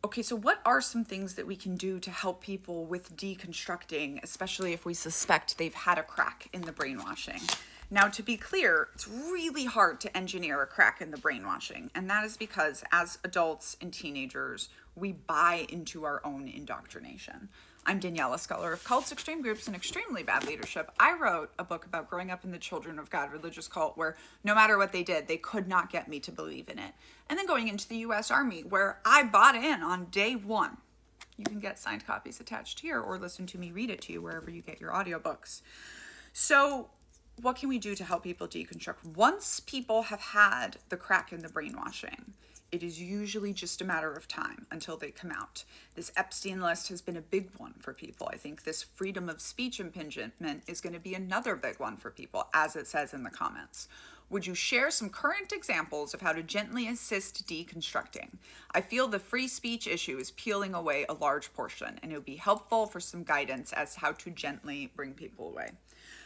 Okay, so what are some things that we can do to help people with deconstructing, especially if we suspect they've had a crack in the brainwashing? Now, to be clear, it's really hard to engineer a crack in the brainwashing, and that is because as adults and teenagers, we buy into our own indoctrination. I'm Daniela, scholar of cults, extreme groups, and extremely bad leadership. I wrote a book about growing up in the Children of God religious cult where no matter what they did, they could not get me to believe in it. And then going into the US Army where I bought in on day one. You can get signed copies attached here or listen to me read it to you wherever you get your audiobooks. So what can we do to help people deconstruct? Once people have had the crack in the brainwashing, it is usually just a matter of time until they come out. This Epstein list has been a big one for people. I think this freedom of speech impingement is going to be another big one for people, as it says in the comments. Would you share some current examples of how to gently assist deconstructing? I feel the free speech issue is peeling away a large portion, and it would be helpful for some guidance as to how to gently bring people away.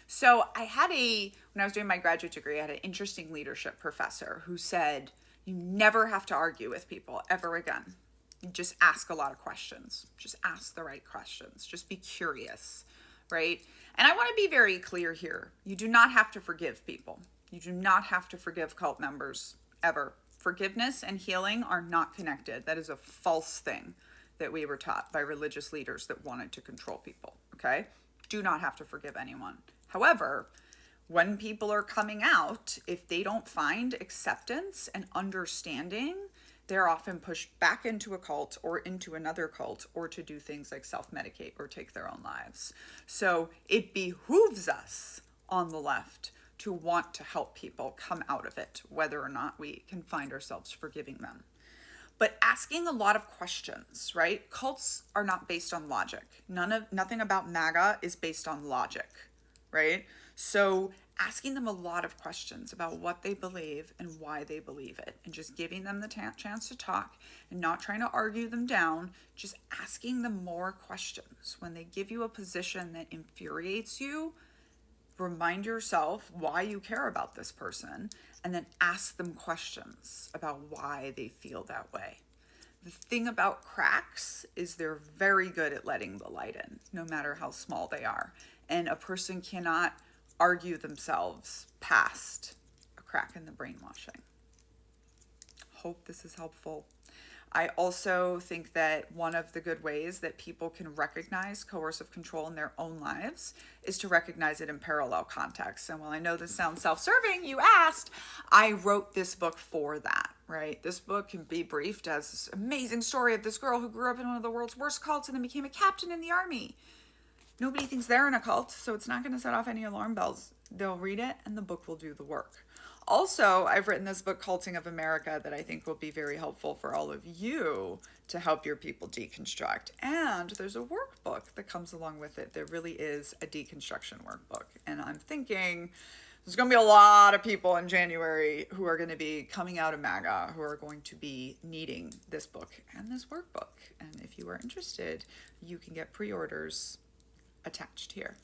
So when I was doing my graduate degree, I had an interesting leadership professor who said, you never have to argue with people ever again. You just ask a lot of questions. Just ask the right questions. Just be curious, right? And I want to be very clear here. You do not have to forgive people. You do not have to forgive cult members ever. Forgiveness and healing are not connected. That is a false thing that we were taught by religious leaders that wanted to control people, okay? Do not have to forgive anyone. However, when people are coming out, if they don't find acceptance and understanding, they're often pushed back into a cult or into another cult or to do things like self-medicate or take their own lives. So it behooves us on the left to want to help people come out of it, whether or not we can find ourselves forgiving them. But asking a lot of questions, right? Cults are not based on logic. Nothing about MAGA is based on logic, right? So asking them a lot of questions about what they believe and why they believe it, and just giving them the chance to talk and not trying to argue them down, just asking them more questions. When they give you a position that infuriates you, remind yourself why you care about this person, and then ask them questions about why they feel that way. The thing about cracks is they're very good at letting the light in, no matter how small they are. And a person cannot argue themselves past a crack in the brainwashing. Hope this is helpful. I also think that one of the good ways that people can recognize coercive control in their own lives is to recognize it in parallel contexts. And while I know this sounds self-serving, you asked, I wrote this book for that, right? This book can be briefed as this amazing story of this girl who grew up in one of the world's worst cults and then became a captain in the army. Nobody thinks they're in a cult, so it's not going to set off any alarm bells. They'll read it and the book will do the work. Also, I've written this book, Culting of America, that I think will be very helpful for all of you to help your people deconstruct. And there's a workbook that comes along with it. There really is a deconstruction workbook. And I'm thinking there's going to be a lot of people in January who are going to be coming out of MAGA, who are going to be needing this book and this workbook. And if you are interested, you can get pre-orders attached here.